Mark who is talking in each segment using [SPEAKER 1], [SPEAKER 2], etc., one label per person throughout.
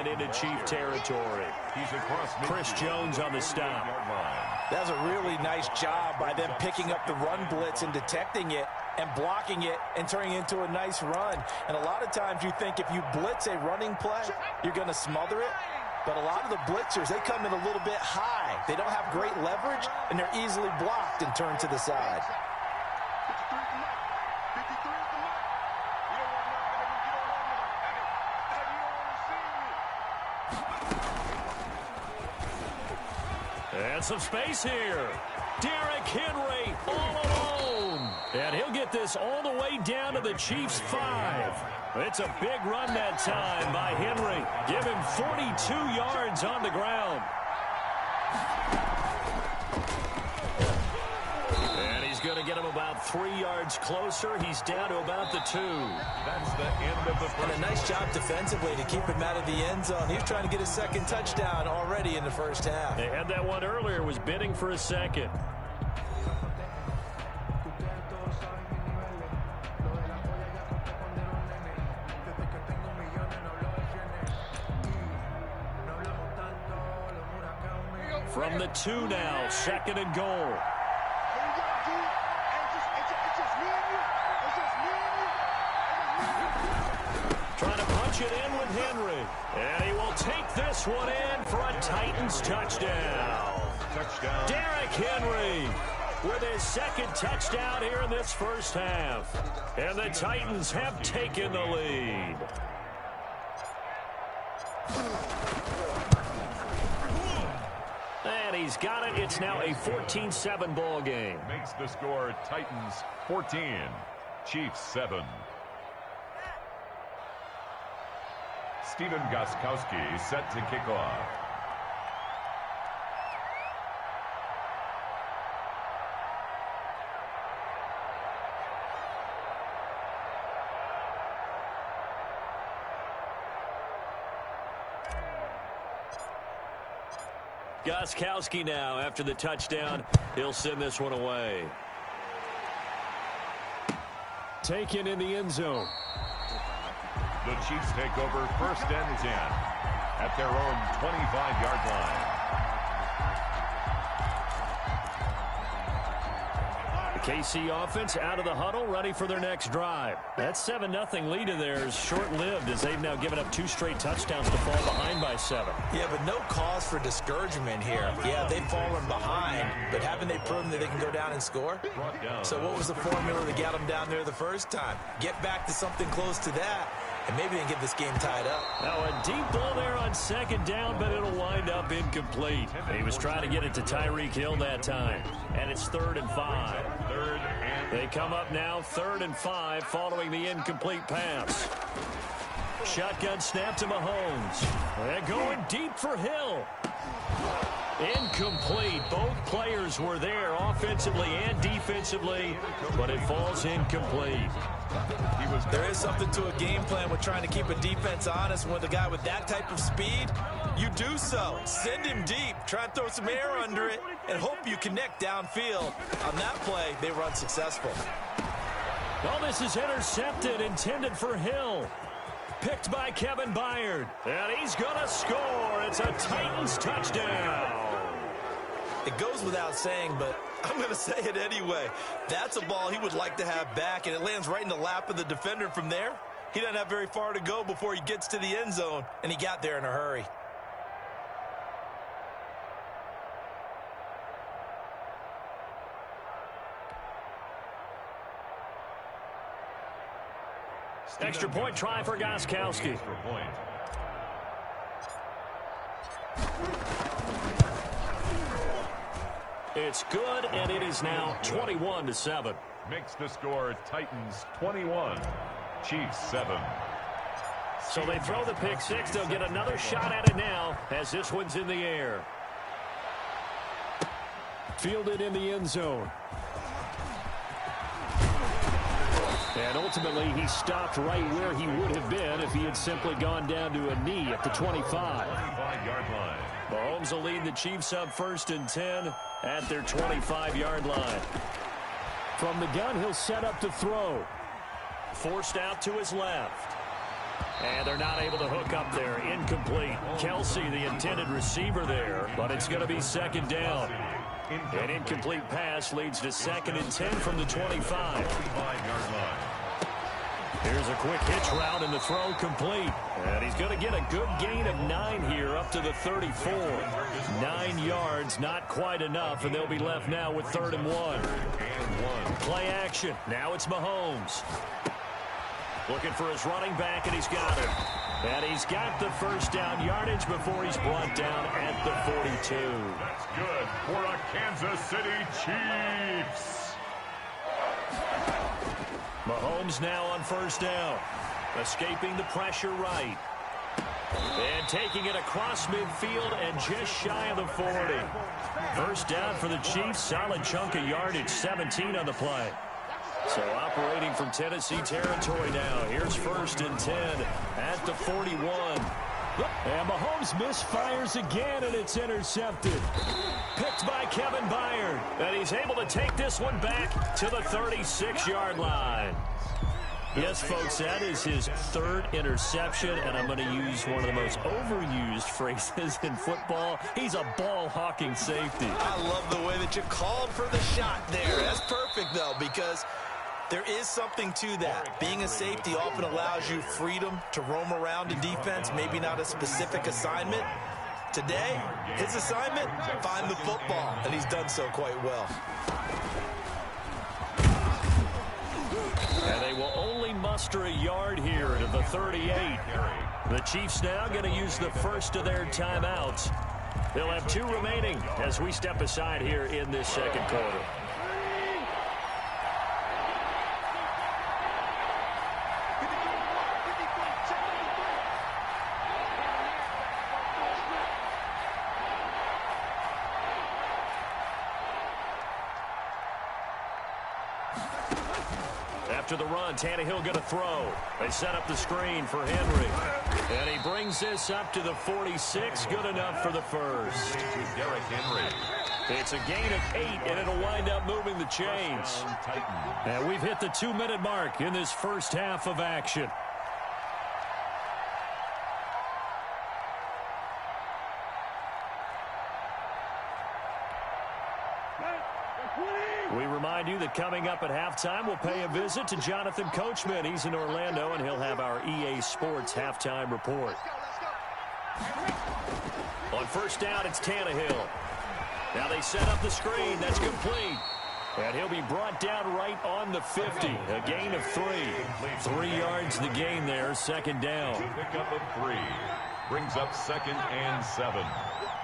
[SPEAKER 1] get into Chief territory. Chris Jones on the stop.
[SPEAKER 2] That's a really nice job by them picking up the run blitz and detecting it and blocking it and turning it into a nice run. And a lot of times you think if you blitz a running play, you're going to smother it. But a lot of the blitzers, they come in a little bit high. They don't have great leverage, and they're easily blocked and turned to the side.
[SPEAKER 1] And some space here. Derrick Henry all alone. And he'll get this all the way down to the Chiefs' 5. It's a big run that time by Henry. Give him 42 yards on the ground. And he's going to get him about 3 yards closer. He's down to about the 2.
[SPEAKER 3] That's the end of the first.
[SPEAKER 2] And a nice job defensively to keep him out of the end zone. He was trying to get his second touchdown already in the first half.
[SPEAKER 1] They had that one earlier, was bidding for a second. From the 2 now, 2nd and goal. Trying to punch it in with Henry. And he will take this one in for a Titans touchdown. Derrick Henry with his second touchdown here in this first half. And the Titans have taken the lead. And he's got it. It's now a 14-7 ball game.
[SPEAKER 3] Makes the score Titans 14, Chiefs 7. Steven Gostkowski set to kick off.
[SPEAKER 1] Gostkowski now after the touchdown. He'll send this one away. Taken in the end zone.
[SPEAKER 3] The Chiefs take over 1st and 10 at their own 25-yard line.
[SPEAKER 1] The KC offense out of the huddle, ready for their next drive. That 7-0 lead of theirs short-lived as they've now given up 2 straight touchdowns to fall behind by 7.
[SPEAKER 2] Yeah, but no cause for discouragement here. Yeah, they've fallen behind, but haven't they proven that they can go down and score? So what was the formula that got them down there the first time? Get back to something close to that, and maybe they can get this game tied up.
[SPEAKER 1] Now a deep ball there on 2nd down, but it'll wind up incomplete. He was trying to get it to Tyreek Hill that time. And it's 3rd and 5. They come up now 3rd and 5 following the incomplete pass. Shotgun snap to Mahomes. They're going deep for Hill. Incomplete. Both players were there offensively and defensively, but it falls incomplete.
[SPEAKER 2] There is something to a game plan with trying to keep a defense honest. And with a guy with that type of speed, you do so. Send him deep. Try and throw some air under it and hope you connect downfield. On that play, they run successful.
[SPEAKER 1] Oh, this is intercepted, intended for Hill. Picked by Kevin Byard. And he's going to score. It's a Titans touchdown.
[SPEAKER 2] It goes without saying, but I'm going to say it anyway. That's a ball he would like to have back, and it lands right in the lap of the defender from there. He doesn't have very far to go before he gets to the end zone, and he got there in a hurry.
[SPEAKER 1] Extra point try for Gostkowski. It's good, and it is now 21-7.
[SPEAKER 3] Makes the score Titans 21, Chiefs 7.
[SPEAKER 1] So they throw the pick 6. They'll get another shot at it now as this one's in the air. Fielded in the end zone. And ultimately, he stopped right where he would have been if he had simply gone down to a knee at the 25.
[SPEAKER 3] 25-yard line.
[SPEAKER 1] Mahomes will lead the Chiefs up 1st and 10 at their 25-yard line. From the gun, he'll set up to throw. Forced out to his left. And they're not able to hook up there. Incomplete. Kelsey, the intended receiver there, but it's going to be second down. An incomplete pass leads to 2nd and 10 from the 25. Here's a quick hitch route, and the throw complete. And he's going to get a good gain of 9 here up to the 34. 9 yards, not quite enough, and they'll be left now with 3rd and 1. Play action. Now it's Mahomes. Looking for his running back, and he's got it. And he's got the first down yardage before he's brought down at the 42.
[SPEAKER 3] That's good for a Kansas City Chiefs.
[SPEAKER 1] Mahomes now on 1st down. Escaping the pressure right. And taking it across midfield and just shy of the 40. 1st down for the Chiefs. Solid chunk of yardage. 17 on the play. So operating from Tennessee territory now. Here's 1st and 10 at the 41. And Mahomes misfires again, and it's intercepted. Picked by Kevin Byard. And he's able to take this one back to the 36-yard line. Yes, folks, that is his 3rd interception, and I'm going to use one of the most overused phrases in football. He's a ball-hawking safety.
[SPEAKER 2] I love the way that you called for the shot there. That's perfect, though, because there is something to that. Being a safety often allows you freedom to roam around in defense, maybe not a specific assignment. Today, his assignment, find the football, and he's done so quite well.
[SPEAKER 1] And they will only muster a yard here to the 38. The Chiefs now going to use the first of their timeouts. They'll have 2 remaining as we step aside here in this 2nd quarter. After the run, Tannehill going to throw. They set up the screen for Henry. And he brings this up to the 46. Good enough for the first.
[SPEAKER 3] Derrick Henry.
[SPEAKER 1] It's a gain of 8, and it'll wind up moving the chains. And we've hit the 2-minute mark in this first half of action. We remind you that coming up at halftime, we'll pay a visit to Jonathan Coachman. He's in Orlando, and he'll have our EA Sports halftime report. On 1st down, it's Tannehill. Now they set up the screen. That's complete. And he'll be brought down right on the 50. A gain of 3. 3 yards the gain there. 2nd down.
[SPEAKER 3] Pick up of 3. Brings up 2nd and 7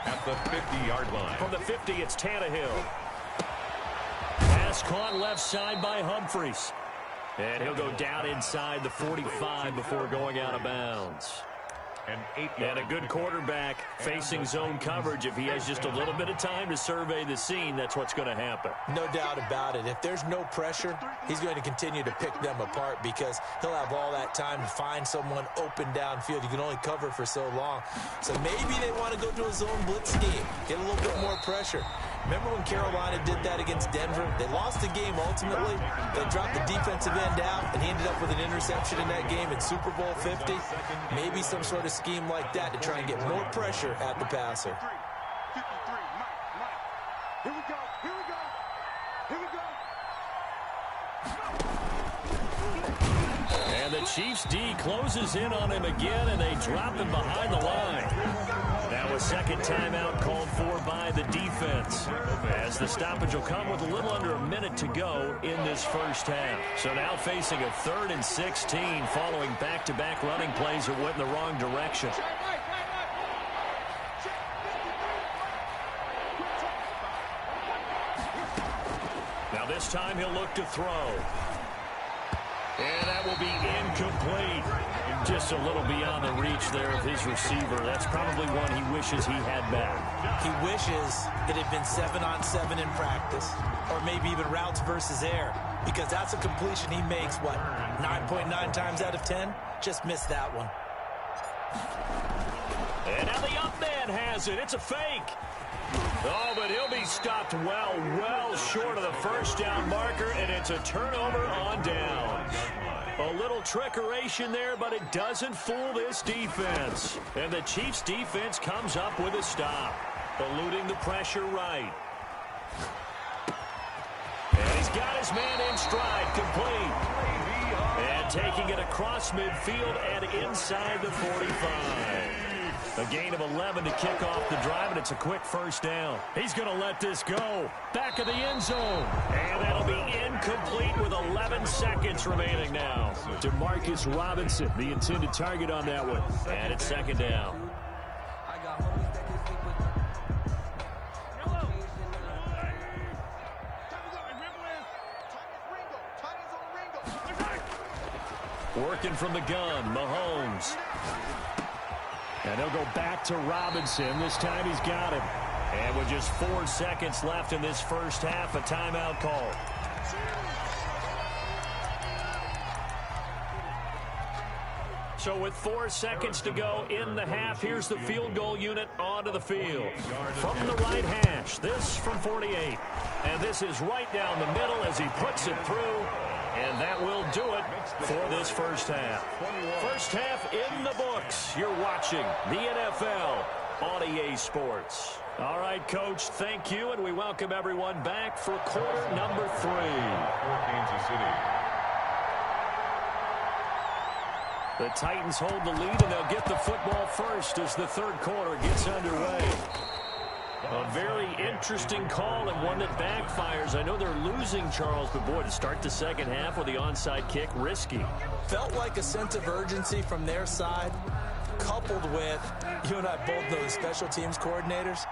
[SPEAKER 3] at the 50-yard line.
[SPEAKER 1] From the 50, it's Tannehill. Pass caught left side by Humphries. And he'll go down inside the 45 before going out of bounds. And a good quarterback facing zone coverage. If he has just a little bit of time to survey the scene, that's what's going to happen.
[SPEAKER 2] No doubt about it. If there's no pressure, he's going to continue to pick them apart because he'll have all that time to find someone open downfield. You can only cover for so long. So maybe they want to go to a zone blitz scheme, get a little bit more pressure. Remember when Carolina did that against Denver? They lost the game ultimately. They dropped the defensive end out, and he ended up with an interception in that game in Super Bowl 50. Maybe some sort of scheme like that to try and get more pressure at the passer.
[SPEAKER 4] Here we go. Here we go. Here we go.
[SPEAKER 1] And the Chiefs D closes in on him again, and they drop him behind the line. Now a 2nd timeout called for by the defense, as the stoppage will come with a little under a minute to go in this first half. So now facing a 3rd and 16 following back-to-back running plays that went in the wrong direction. Now this time he'll look to throw. And that will be incomplete. Just a little beyond the reach there of his receiver. That's probably one he wishes he had back.
[SPEAKER 2] He wishes it had been 7-on-7 in practice, or maybe even routes versus air, because that's a completion he makes, what, 9.9 times out of 10? Just missed that one.
[SPEAKER 1] And now the up man has it. It's a fake. Oh, but he'll be stopped well short of the first down marker, and it's a turnover on downs. A little trickeration there, but it doesn't fool this defense. And the Chiefs defense comes up with a stop, eluding the pressure right. And he's got his man in stride, complete. And taking it across midfield and inside the 45. A gain of 11 to kick off the drive, and it's a quick first down. He's going to let this go. Back of the end zone. And that'll be incomplete with 11 seconds remaining now. Demarcus Robinson, the intended target on that one. And it's second down. Working from the gun, Mahomes. And they'll go back to Robinson. This time he's got him. And with just 4 seconds left in this first half, a timeout call. So with 4 seconds to go in the half, here's the field goal unit onto the field. From the right hash, this from 48. And this is right down the middle as he puts it through. And that will do it for this first half. First half in the books. You're watching the NFL on EA Sports. All right, Coach, thank you, and we welcome everyone back for quarter number 3.
[SPEAKER 3] For Kansas City.
[SPEAKER 1] The Titans hold the lead, and they'll get the football first as the third quarter gets underway. A very interesting call and one that backfires. I know they're losing, Charles, but boy, to start the second half with the onside kick, risky.
[SPEAKER 2] Felt like a sense of urgency from their side, coupled with, you and I both know the special teams coordinators.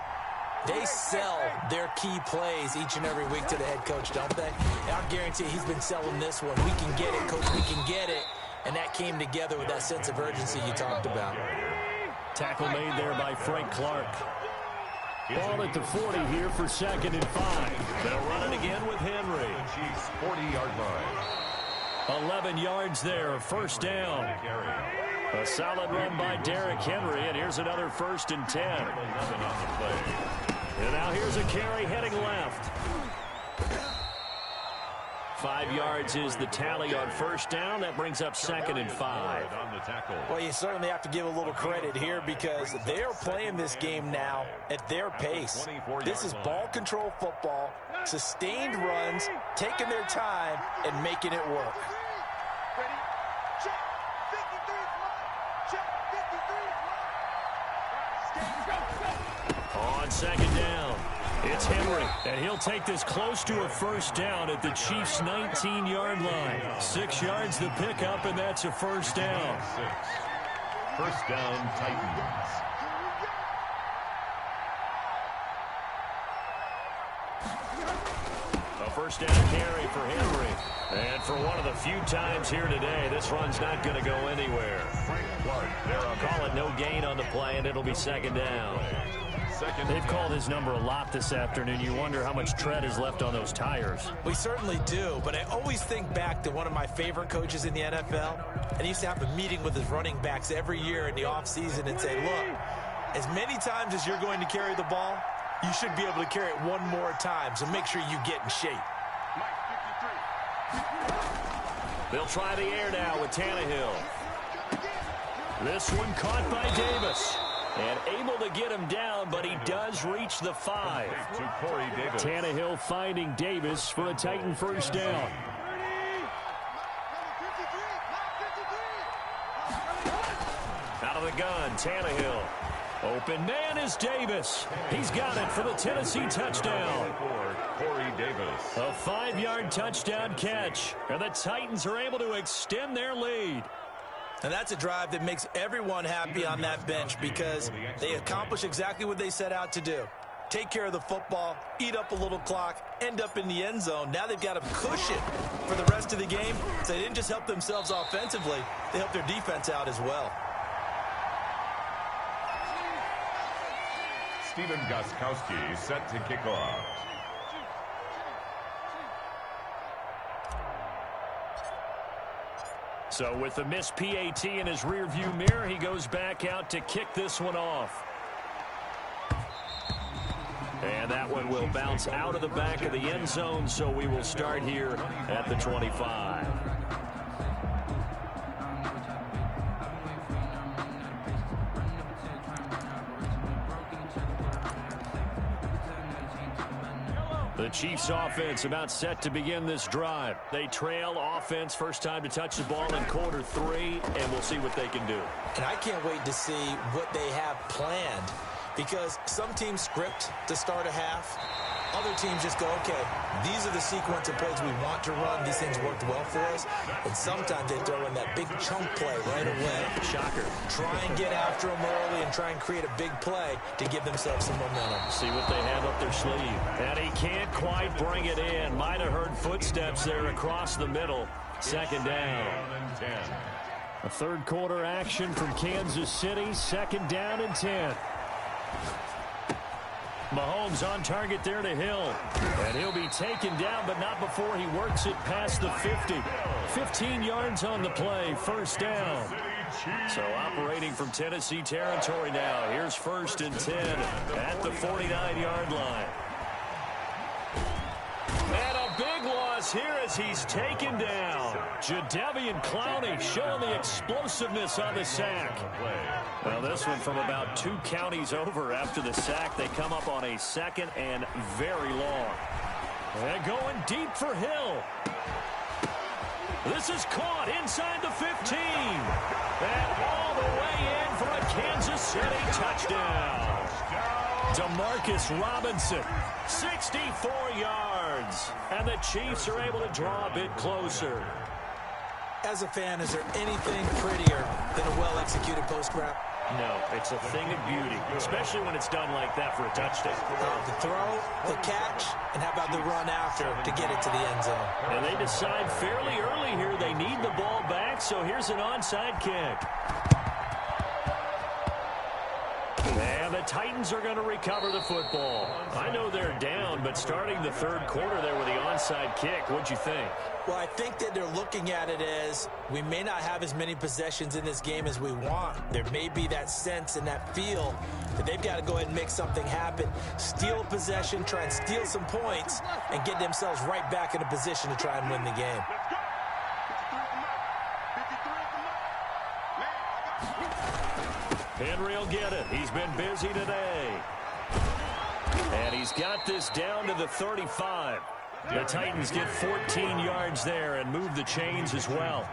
[SPEAKER 2] They sell their key plays each and every week to the head coach, don't they? And I guarantee he's been selling this one. We can get it, coach, we can get it. And that came together with that sense of urgency you talked about.
[SPEAKER 1] Tackle made there by Frank Clark. Ball at the 40 here for 2nd and 5. They'll run it again with Henry.
[SPEAKER 3] The Chiefs 40-yard line.
[SPEAKER 1] 11 yards there, first down. A solid run by Derrick Henry, and here's another 1st and 10.
[SPEAKER 3] 11 on the play.
[SPEAKER 1] And now here's a carry heading left. 5 yards is the tally on first down. That brings up 2nd and 5.
[SPEAKER 2] Well, you certainly have to give a little credit here because they're playing this game now at their pace. This is ball control football, sustained runs, taking their time, and making it work.
[SPEAKER 4] Ready? Check. 53 is mine. Check. 53 is mine. Go.
[SPEAKER 1] On 2nd down, it's Henry, and he'll take this close to a first down at the Chiefs' 19-yard line. 6 yards the pickup, and that's a first down.
[SPEAKER 3] 6. First down, Titans.
[SPEAKER 1] A first down carry for Henry. And for one of the few times here today, this run's not going to go anywhere.
[SPEAKER 3] Frank Clark there on
[SPEAKER 1] Call it no gain on the play, and it'll be 2nd down. They've called his number a lot this afternoon. You wonder how much tread is left on those tires.
[SPEAKER 2] We certainly do, but I always think back to one of my favorite coaches in the NFL, and he used to have a meeting with his running backs every year in the offseason and say, look, as many times as you're going to carry the ball, you should be able to carry it one more time, so make sure you get in shape.
[SPEAKER 1] They'll try the air now with Tannehill. This one caught by Davis. And able to get him down, but he does reach the 5.
[SPEAKER 3] To Corey Davis.
[SPEAKER 1] Tannehill finding Davis for a Titan first down. Out of the gun, Tannehill. Open man is Davis. He's got it for the Tennessee touchdown.
[SPEAKER 3] Corey Davis.
[SPEAKER 1] A 5-yard touchdown catch. And the Titans are able to extend their lead.
[SPEAKER 2] And that's a drive that makes everyone happy on that bench because they accomplish exactly what they set out to do. Take care of the football, eat up a little clock, end up in the end zone. Now they've got a cushion for the rest of the game. So they didn't just help themselves offensively, they helped their defense out as well.
[SPEAKER 3] Stephen Gostkowski set to kick off.
[SPEAKER 1] So with the missed PAT in his rearview mirror, he goes back out to kick this one off. And that one will bounce out of the back of the end zone, so we will start here at the 25. The Chiefs offense about set to begin this drive. They trail offense, first time to touch the ball in quarter 3, and we'll see what they can do.
[SPEAKER 2] And I can't wait to see what they have planned, because some teams script to start a half. Other teams just go, okay, these are the sequence of plays we want to run. These things worked well for us. And sometimes they throw in that big chunk play right away.
[SPEAKER 1] Shocker.
[SPEAKER 2] Try and get after them early and try and create a big play to give themselves some momentum.
[SPEAKER 1] See what they have up their sleeve. And he can't quite bring it in. Might have heard footsteps there across the middle. Second down. A third quarter action from Kansas City. Second down and 10. Mahomes on target there to Hill. And he'll be taken down, but not before he works it past the 50. 15 yards on the play, first down. So operating from Tennessee territory now. Here's first and 10 at the 49-yard line. And a big loss here as he's taken down. Jadeveon Clowney showing the explosiveness on the sack. Well, this one from about 2 counties over after the sack. They come up on a second and very long. And going deep for Hill. This is caught inside the 15. And all the way in for a Kansas City touchdown. Demarcus Robinson, 64 yards. And the Chiefs are able to draw a bit closer.
[SPEAKER 2] As a fan, is there anything prettier than a well-executed post-grab?
[SPEAKER 1] No, it's a thing of beauty, especially when it's done like that for a touchdown.
[SPEAKER 2] The throw, the catch, and how about the run after to get it to the end zone?
[SPEAKER 1] And they decide fairly early here they need the ball back, so here's an onside kick. And the Titans are going to recover the football. I know they're down, but starting the third quarter there with the onside kick, what'd you think?
[SPEAKER 2] Well, I think that they're looking at it as we may not have as many possessions in this game as we want. There may be that sense and that feel that they've got to go ahead and make something happen. Steal possession, try and steal some points, and get themselves right back in a position to try and win the game.
[SPEAKER 1] Henry will get it. He's been busy today. And he's got this down to the 35. The Titans get 14 yards there and move the chains as well.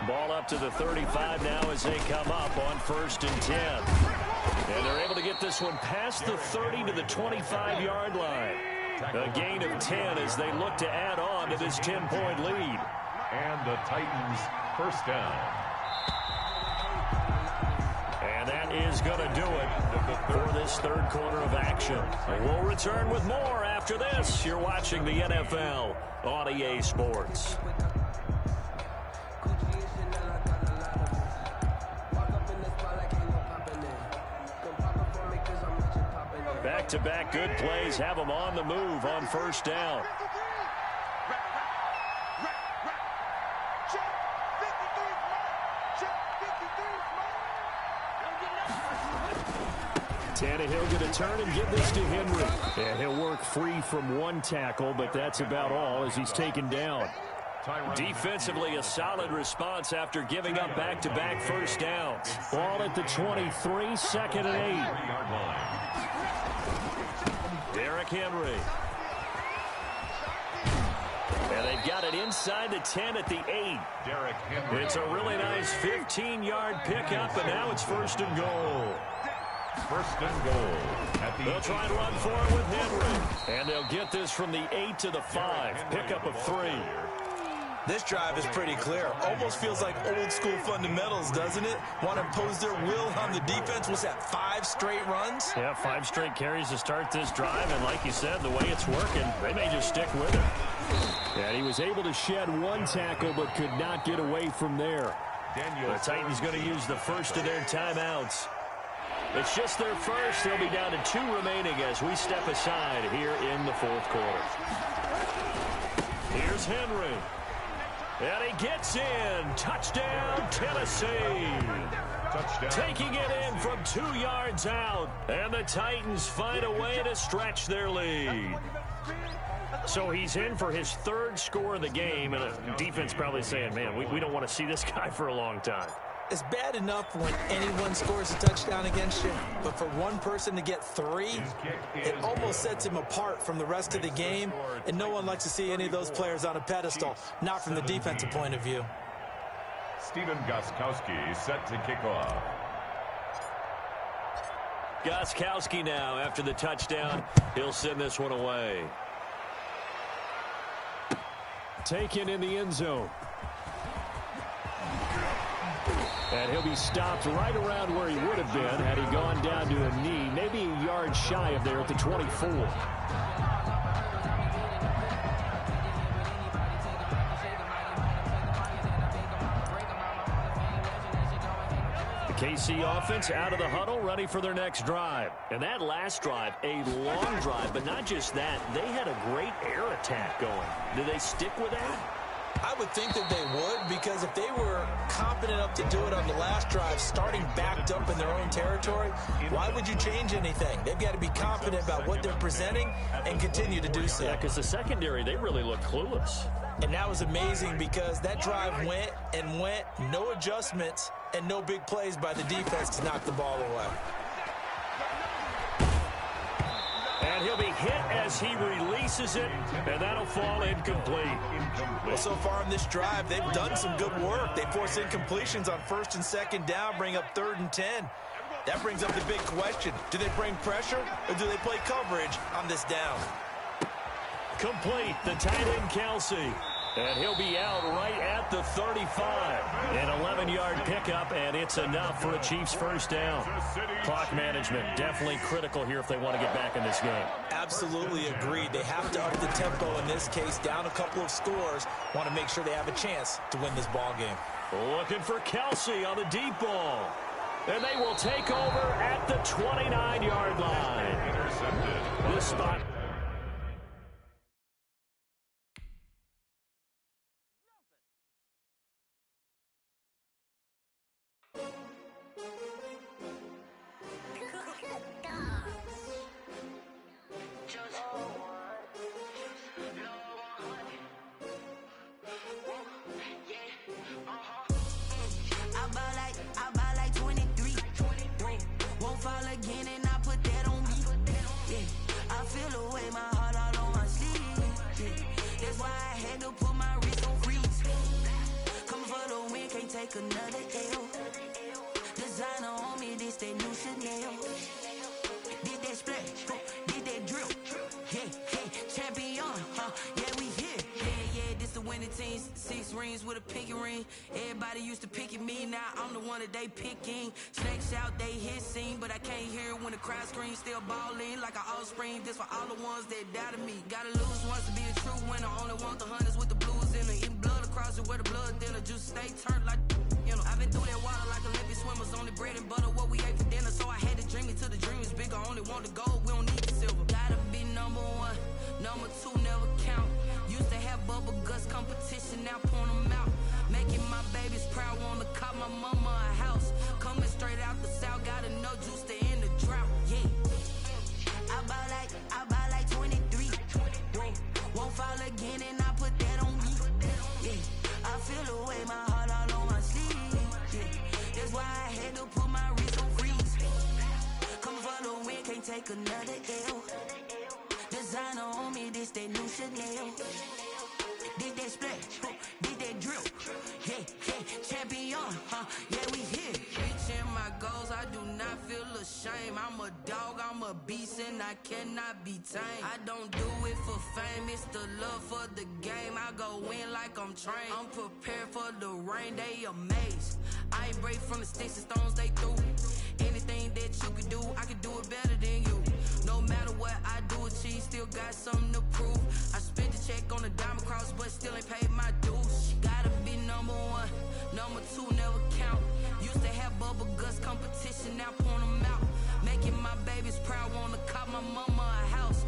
[SPEAKER 1] Ball up to the 35 now as they come up on first and 10. And they're able to get this one past the 30 to the 25-yard line. A gain of 10 as they look to add on to this 10-point lead.
[SPEAKER 3] And the Titans first down.
[SPEAKER 1] And that is going to do it for this third quarter of action. We'll return with more after this. You're watching the NFL on EA Sports. Back-to-back good plays have them on the move on first down. Tannehill going to turn and give this to Henry. And he'll work free from one tackle, but that's about all as he's taken down. Defensively, a solid response after giving up back-to-back first downs. Ball at the 23, second and 8. Derrick Henry. And they've got it inside the 10 at the 8.
[SPEAKER 3] Derrick Henry.
[SPEAKER 1] It's a really nice 15-yard pickup, and now it's first and goal.
[SPEAKER 3] First and goal.
[SPEAKER 1] They'll try and run for it with Henry. And they'll get this from the 8 to the 5. Pickup of 3.
[SPEAKER 2] This drive is pretty clear. Almost feels like old school fundamentals, doesn't it? Want to impose their will on the defense. Was that 5 straight runs?
[SPEAKER 1] Yeah, 5 straight carries to start this drive. And like you said, the way it's working, they may just stick with it. And he was able to shed one tackle but could not get away from there. The Titans going to use the first of their timeouts. It's just their first. They'll be down to 2 remaining as we step aside here in the fourth quarter. Here's Henry. And he gets in. Touchdown, Tennessee.
[SPEAKER 3] Touchdown.
[SPEAKER 1] Taking it in from 2 yards out. And the Titans find a way to stretch their lead. So he's in for his 3rd score of the game. And the defense probably saying, man, we don't want to see this guy for a long time.
[SPEAKER 2] It's bad enough when anyone scores a touchdown against you, but for one person to get 3, it almost sets him apart from the rest of the game, and no one likes to see any of those players on a pedestal, not from the defensive point of view.
[SPEAKER 3] Steven Gostkowski set to kick off.
[SPEAKER 1] Gostkowski now after the touchdown. He'll send this one away. Taken in the end zone. And he'll be stopped right around where he would have been had he gone down to a knee, maybe a yard shy of there at the 24. The KC offense out of the huddle, ready for their next drive. And that last drive, a long drive, but not just that. They had a great air attack going. Do they stick with that?
[SPEAKER 2] I would think that they would, because if they were competent enough to do it on the last drive, starting backed up in their own territory, why would you change anything? They've got to be confident about what they're presenting and continue to do so.
[SPEAKER 1] Yeah, because the secondary, they really look clueless.
[SPEAKER 2] And that was amazing because that drive went and went, no adjustments, and no big plays by the defense to knock the ball away.
[SPEAKER 1] And he'll be hit as he releases it, and that'll fall incomplete.
[SPEAKER 2] Well, so far on this drive, they've done some good work. They force incompletions on 1st and 2nd down, bring up 3rd and 10. That brings up the big question. Do they bring pressure, or do they play coverage on this down?
[SPEAKER 1] Complete, the tight end, Kelsey. And he'll be out right at the 35. An 11-yard pickup, and it's enough for a Chiefs first down. Clock management definitely critical here if they want to get back in this game.
[SPEAKER 2] Absolutely agreed. They have to up the tempo in this case, down a couple of scores. Want to make sure they have a chance to win this ball game.
[SPEAKER 1] Looking for Kelsey on the deep ball. And they will take over at the 29-yard line.
[SPEAKER 3] Intercepted.
[SPEAKER 1] This spot.
[SPEAKER 5] Another L. Designer on me, this that new Chanel. Did that splash, did that drill. Yeah, champion, yeah, we here. Yeah, this the winning team. 6 rings with a pinky ring. Everybody used to pick at me, now I'm the one that they picking. Snakes out, they hissing, but I can't hear when the crowd screams. Still balling like an offspring. This for all the ones that doubted me. Gotta lose once to be a true winner. Only want the hunters with the blues in it. Eating blood across it where the blood thinner. Juice stay turned like. I've been through that water like Olympic swimmers. Only bread and butter, what we ate for dinner. So I had to dream it till the dream is bigger. Only want the gold, we don't need the silver. Gotta be number 1, number 2 never count. Used to have bubble guts competition, now point them out. Making my babies proud, wanna cop my mama a house. Coming straight out the south, gotta know juice to end the drought. Yeah, I buy like 23. Won't fall again and I put that on me. Yeah, I feel the way my heart all on my sleeve. That's why I had to put my wrist on freeze. Coming for the win, can't take another L. Designer on me, this that new Chanel. Did that splash, did that drill. Yeah, champion, yeah, we here. Reaching my goals, I do not feel ashamed. I'm a dog, I'm a beast, and I cannot be tamed. I don't do it for fame, it's the love for the game. I go in like I'm trained. I'm prepared for the rain, they amazed. I ain't break from the sticks and stones they threw. Anything that you could do, I could do it better than you. No matter what I do, achieve, still got something to prove. I spent the check on the diamond cross, but still ain't paid my dues. Gotta be number 1, number 2 never count. Used to have bubble guts competition, now point them out. Making my babies proud, wanna cop my mama a house.